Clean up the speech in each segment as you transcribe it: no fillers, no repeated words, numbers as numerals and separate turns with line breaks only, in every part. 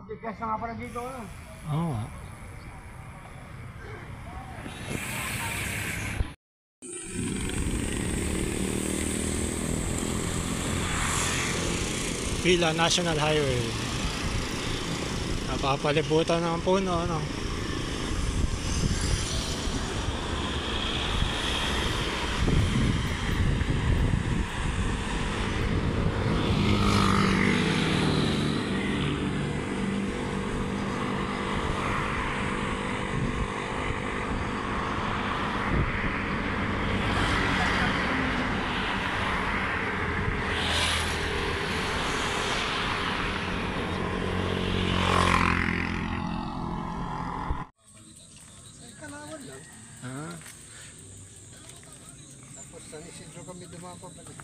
Bigas na nga pala dito.
Oo nga. Pila National Highway. Napapalibutan ng puno, no? Ah,
Tapos San Isidro kami dumapabalik.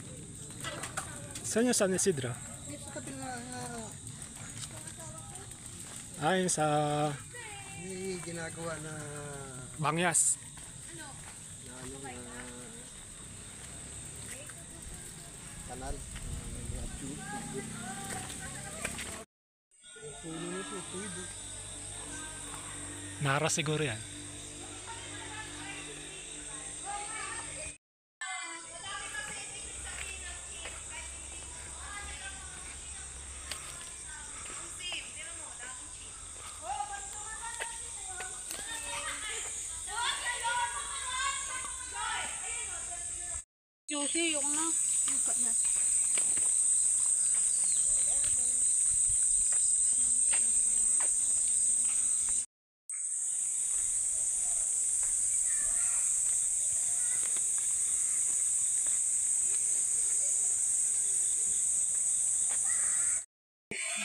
saan yung San Isidro?
Dito sa tabi nga
Ay, sa
may ginagawa na
Bangyas.
ano na kanal. May mga tube. Ang puno nito, tuyo.
Nara siguro yan.
Juicy yung na. Buka na.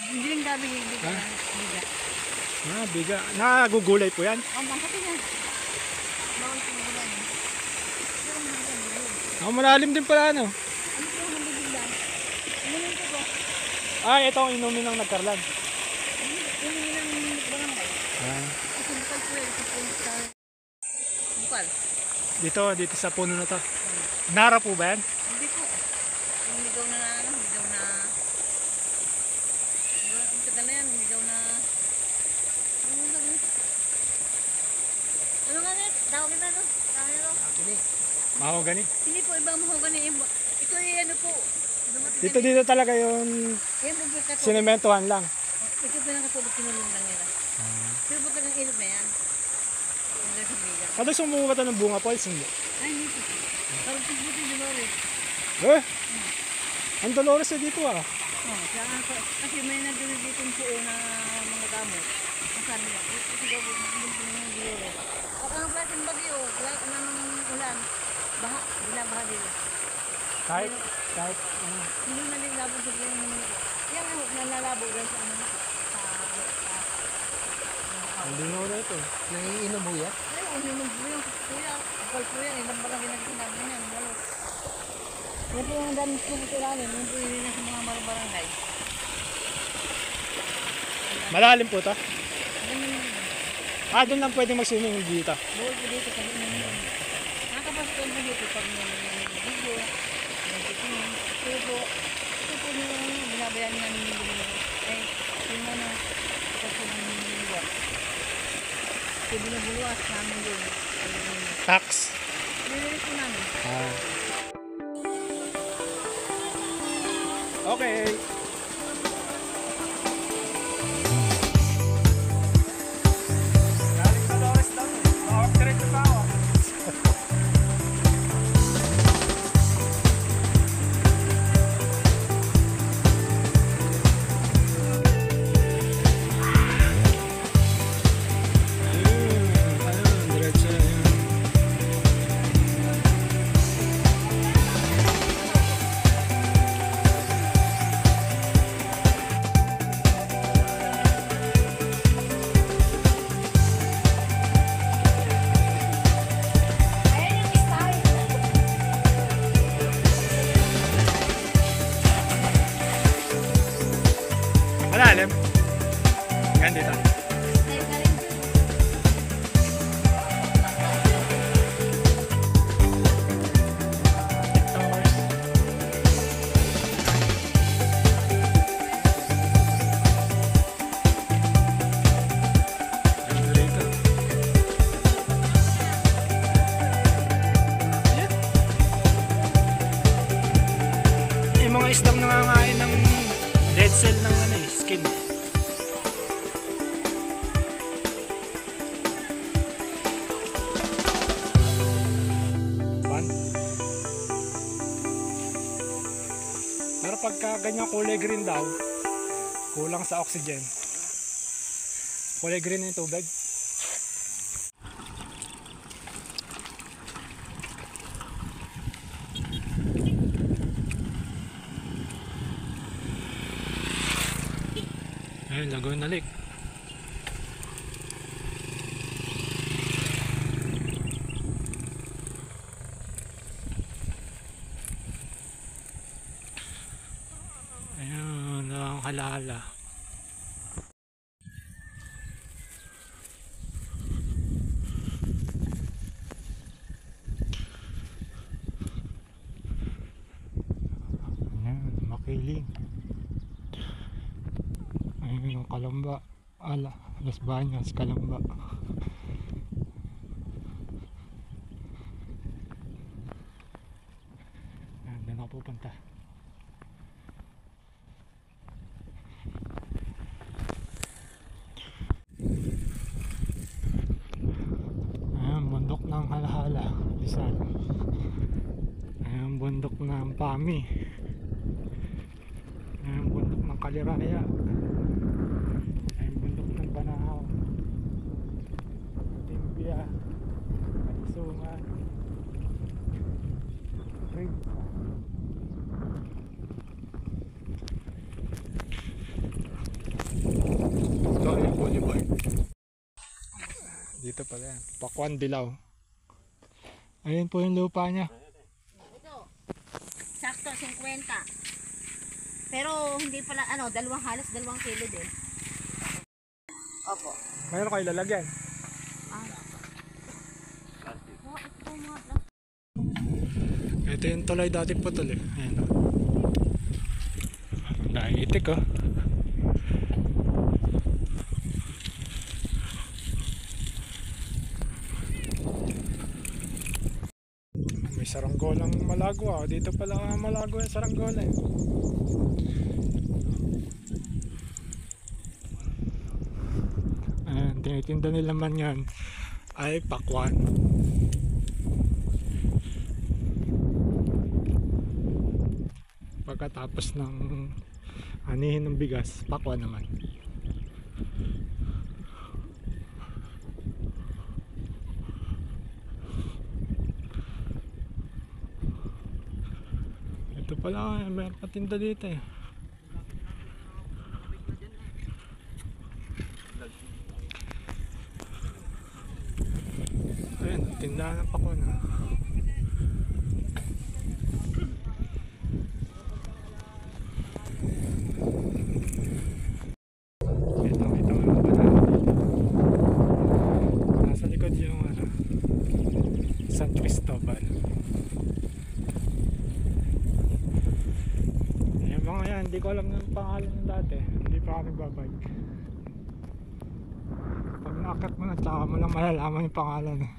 Hindi rin gabi yung biga. Biga.
Ah, biga. Nagugulay po yan.
Ang bangkati yan. Bawal ko muna. Pero mga
Ah, malalim din pala, ano?
ano po ang nabibigyan? Inumin ko po.
Ah, ito ang inumin ng nagkarlan.
Inumin ng barangay.
Ah,
Kasi bukal po yun. Sa bukal.
dito sa puno na to. Nara po ba yan?
Hindi po. Humigaw na ano, humigaw na. Ang tagal na yan, humigaw na. Ano nga net? Tawagin na no? Tawagin na no?
Mahogany.
Hindi po, ibang mahogany. Ito yung ano po.
Dito talaga yung
Yan po po.
sinementohan lang.
Ito po lang katulog sinulong lang nila. Pero po talagang ilog na yan. Hanggang sa bigat.
Ano sumukat ng bunga po? Hindi.
Ay, hindi po. Parang tigbuti yung Dolores.
Eh? Ang Dolores na dito ah.
Oh, kasi may nandun dito yung puo na mga gamot. Ang sabi niya, ito daw po, nandun po yung Dolores. Pag ang plating bagyo, wala ka nang ulan. Baha, binabaha dito.
Kahit ano.
Hindi na din labog sa yung mga yan ang nalalabo dyan sa ano
Hindi na ulit ito.
Nangiinom mo yan?
ay, uminom po yung kuya. Kapal po yan, ilang barang ginaginabi niyan. Malos. Yan po yung dami po po ilalim. Yan po yun sa mga barangay.
Malalim po to.
Ganun yun.
Ah, doon lang pwede mag-swimming dito.
Bawal po dito sa inom yun. Nakakapasok po dito pag may video, may titingin. Pero po, ito po yung binabayan namin yung video. Ay, yung ano, ito po yung video. Ito binubuluas namin yun.
Tax.
Nililis po namin.
Ah. Okay. Galing sa Dolores daw eh. Diretso pa ako. Diretso na yun. mga isdang nangangain ng dead cell ng ano eh, skin. Pan. Pero pagka ganyan kulay green daw, kulang sa oxygen. Kulay green yung tubig. Ayun, Laguna Lake. Ayun, ang halahala. Ayun, Makiling. Ayun yung Kalamba. Las Bañas, Kalamba. Ayun, doon ako pupunta. Ayun, bundok ng Halahala, Rizal. Ayun, bundok ng Pami. Ayun, bundok ng Kaliraya. Ayun, bundok ng Banahaw. Timbia. Kalisungan. Ribsa. Ito yung boulevard. Dito pala yan. Pakuan Dilaw. Ayun po yung lupa niya.
Ito, sakto 50. Pero hindi pala, halos 2 kilo din. Opo.
Mayroon kayo lalagyan.
Oh, ito mga
Ito yung tulay dati putol eh. Ayan o. Naiitik oh. May saranggolang Malagwa. Dito pala Malagwa yung saranggola eh. Ayan, tinitinda nila man yan ay pakwan. Pagkatapos ng anihin ng bigas, pakwan naman. Ito pala, may patinda dito eh. Ayan, tindahan ng pakwan ah. Ito yung banana dito. Nasa likod yung San Cristobal. Yung mga yan, hindi ko alam ng pangalan ng dati. Hindi pa kami babike. Pag nakakit mo na, tsaka mo lang malalaman yung pangalan eh.